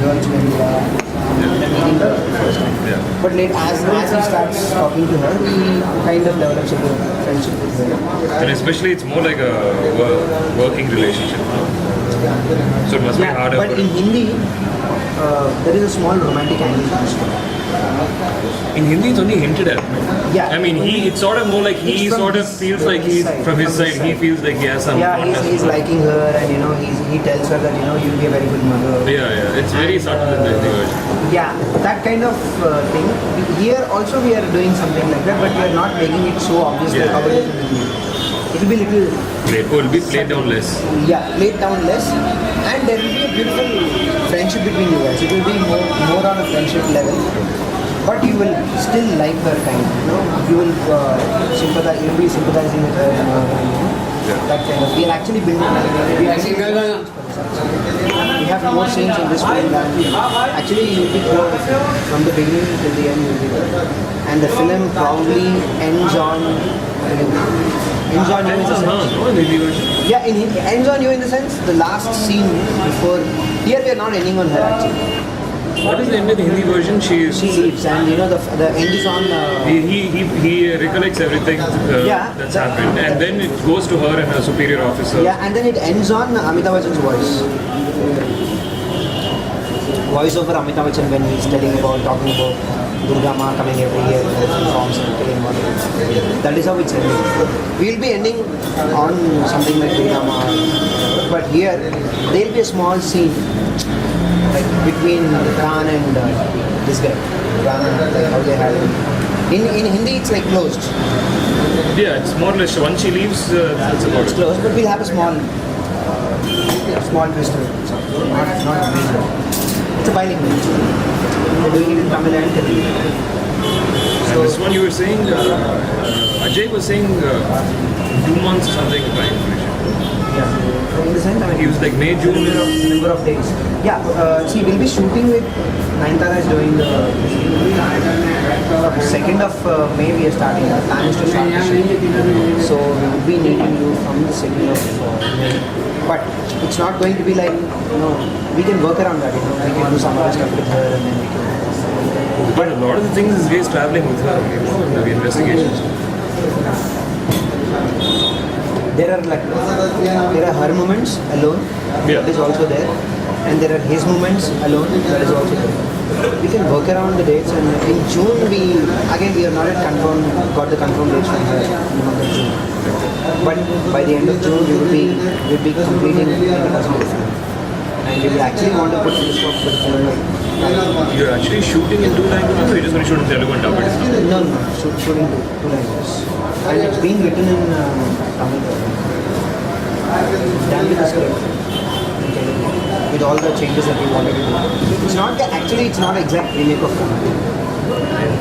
girls when we are meeting her for the first time. Yeah. But as he starts talking to her, he kind of develops a friendship with her. And especially it's more like a working relationship. So it must be harder But for in Hindi, there is a small romantic angle to the story. In Hindi it's only hinted at. Yeah. I mean, it's sort of more like he It's from sort of his- feels from like his he's side, from his from his side. He side. feels like he has some. Yeah, fondness he's for her. liking her, and he tells her that you'll be a very good mother. Yeah. It's very subtle in the Hindi version. Yeah, that kind of thing. Here also we are doing something like that, but we are not making it so obvious like Yeah. how it is in the movie. It will be little, It'll be played down less. played down less, and there will be a beautiful friendship between you guys. It will be more on a friendship level, but you will still like her kind. You will sympathize. You will be sympathizing with her, that kind of. We are actually building. We have more scenes in this film than actually you will be close from the beginning till the end. You will be there. And the film probably ends on you in the sense. No, in the Hindi version. Yeah, ends on you in the sense the last scene before. Here we are not ending on her actually. What is the end of the Hindi version? She leaves, and the end is on. He recollects everything that's happened, and then it goes to her and her superior officer. Yeah, and then it ends on Amitabh Bachchan's voice. Voice over Amitabh Bachchan when he's talking about Durga Ma coming every year with songs and telling about it. That is how it's ending. We'll be ending on something like Durga Ma, but here there will be a small scene like between Khan and this guy. Khan, like how they had him. In Hindi it's like closed. Yeah, it's more or less once she leaves, it's about It's it. closed, but we'll have a small twist to it. So, not major. It's a bilingual. We're doing it in Tamil and Telugu. And this one you were saying, Ajay was saying 2 months or something time duration. Yeah. In the sense, I mean, He was like May, June. number of days. Yeah. See, we'll be shooting with Nayanthara is doing the 2nd of May. We are starting. Our plan is to start the shoot. So we will be needing you from the 2nd of May. But it's not going to be like we can work around that. We can do some other stuff with her, and then we can. But a lot of the things is Jay is traveling with her, in the investigations. There are her moments alone. Yeah. That is also there, and there are his moments alone. That is also there. We can work around the dates, and in June we are not yet got the confirmed dates from her in the month of June. But by the end of June we will be completing the film, and we will actually want to put this work for the film. You're actually shooting in 2 languages, or you're just going to shoot in Telugu and dub it? No, shooting two languages, and it's being written in Tamil. Done with the script in Telugu, with all the changes that we wanted to do. It's not exact remake of Kahan.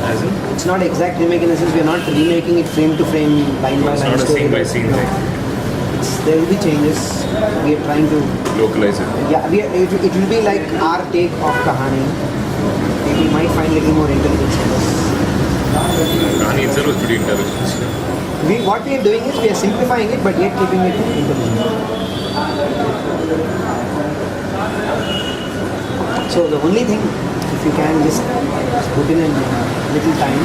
As in? It's not exact remake in the sense we are not remaking it frame to frame, line by It's line. not a story. scene by scene thing. There will be changes. We are trying to. Localize it. Yeah, it will be like our take of Kahani. We might find a little more intelligence in this. Rani itself was pretty intelligent. What we are doing is we are simplifying it, but yet keeping it intelligent. So the only thing, if you can just put in a little time.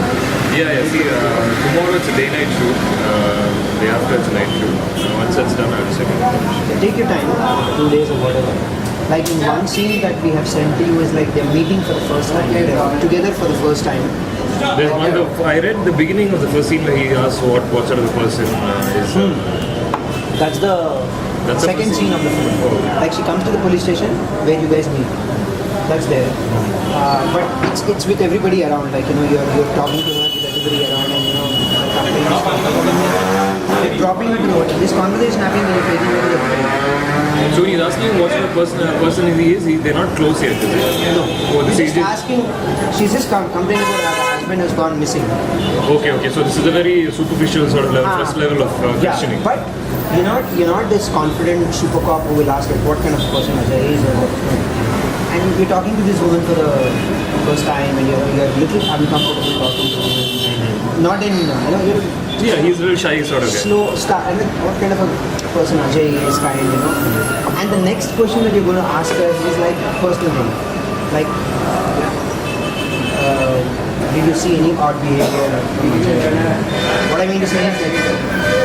Yeah. See, tomorrow it's a day-night shoot. Day after it's a night shoot. Once that's done, I'll say. Take your time, 2 days or whatever. Like in one scene that we have sent to you is like they're meeting for the first time. They're together for the first time. There's I read the beginning of the first scene where he asks what sort of the person is. That's the second scene of the film. Like she comes to the police station where you guys meet. That's there. But it's with everybody around. Like you're talking to her with everybody around, and you're dropping her to the hotel. This conversation happening when you're taking her to the hotel. So he's asking what sort of person he is. They're not close yet, is it? No. Oh, this She's is just asking. She's just complaining about her husband has gone missing. Okay. So this is a very superficial sort of level, first level of questioning. But you're not this confident super cop who will ask like what kind of person Ajay is or what. And you're talking to this woman for the first time, and you're a little uncomfortable talking to her. Not in you're Yeah, he's a little shy sort of guy. slow start, and then what kind of a person Ajay is kind. And the next question that you're going to ask her is like personal thing. Like, did you see any odd behavior? What I mean to say is like,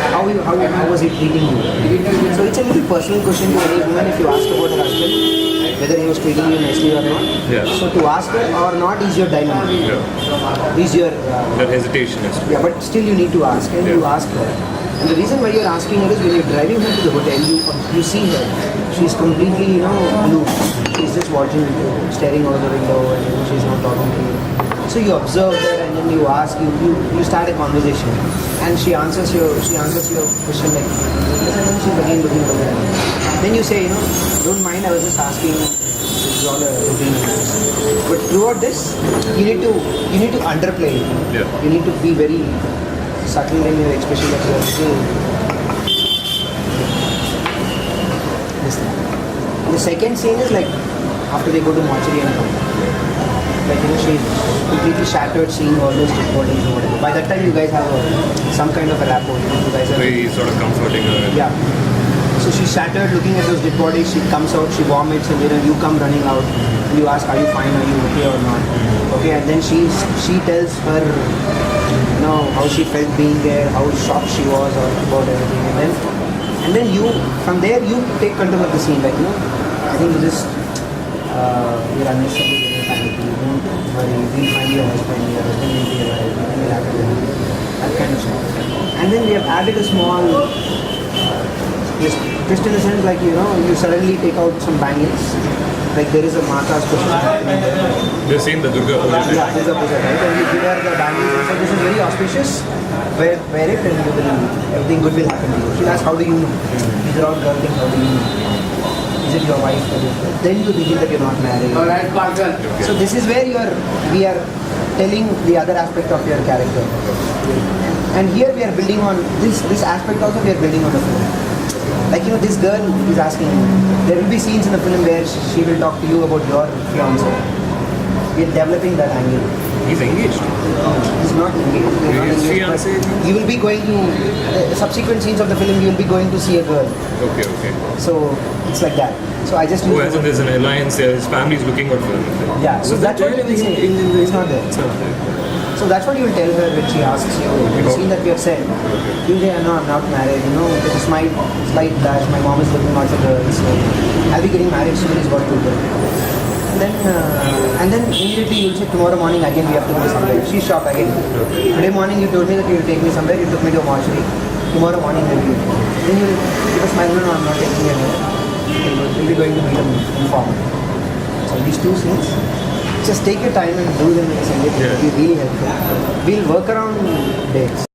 how was he treating you? So it's a little personal question to any woman if you ask about her husband, whether he was treating you nicely or not. Yeah. So to ask her or not is your dilemma. Yeah. Is your That hesitation is. yeah, but still you need to ask, and you ask her. And the reason why you're asking her is when you're driving her to the hotel, you see her. She's completely, aloof. She's just watching you, staring out of the window, and she's not talking to you. So you observe her, and then you ask, you start a conversation, and she answers your question like, yes, and then she's again looking over there. Then you say, don't mind, I was just asking. This is all a routine. But throughout this, you need to underplay it. Yeah. You need to be very subtle in your expression that you are saying. This thing. And the second scene is like after they go to mortuary and come. Like she's completely shattered seeing all those dead bodies or whatever. By that time you guys have some kind of a rapport. You guys are Very sort of comforting her. yeah. So she's shattered looking at those dead bodies, she comes out, she vomits, and then you come running out and you ask, are you fine, are you okay or not? Okay, and then she tells her how she felt being there, how shocked she was about everything, and then you from there you take control of the scene, like I think you just you're unnecessarily panicky, you don't worry, we'll find your husband will be alive, nothing will happen to him, that kind of stuff. And then we have added a small twist in the sense like you suddenly take out some bangles, like there is a Mata's question happening there. They're saying the Durga Puja. Yeah, Durga Puja, right? And you give her the bangles, so this is very auspicious. Wear it and you will, everything good will happen to you. She'll ask, how do you know? These are all girl things, how do you know? Is it your wife? Then you reveal that you're not married. Alright, partner. So this is where we are telling the other aspect of your character. And here we are building on, this aspect also we are building on the film. Like, this girl is asking, there will be scenes in the film where she will talk to you about your fiance. We are developing that angle. He's engaged. He's not engaged. He's not His engaged, but fiancée? you will be going to, subsequent scenes of the film, you will be going to see a girl. Okay. So, it's like that. So, I just... Oh, as in there's an alliance there, his family's looking out for him. Yeah, so that's what you will say. It's not there. So that's what you will tell her when she asks you. The scene that we have said. You say, no, I'm not married. There's a slight dash. My mom is looking out for girls. So I'll be getting married soon is what you will tell. And then immediately you'll say, tomorrow morning again we have to go somewhere. She's shocked again. Today morning you told me that you'll take me somewhere. You took me to a mortuary. Tomorrow morning we'll be. Then you'll give a smile. No, I'm not taking you anywhere. We'll be going to meet an informant. So these two scenes, just take your time and do them in a second. It will be really helpful. We'll work around dates.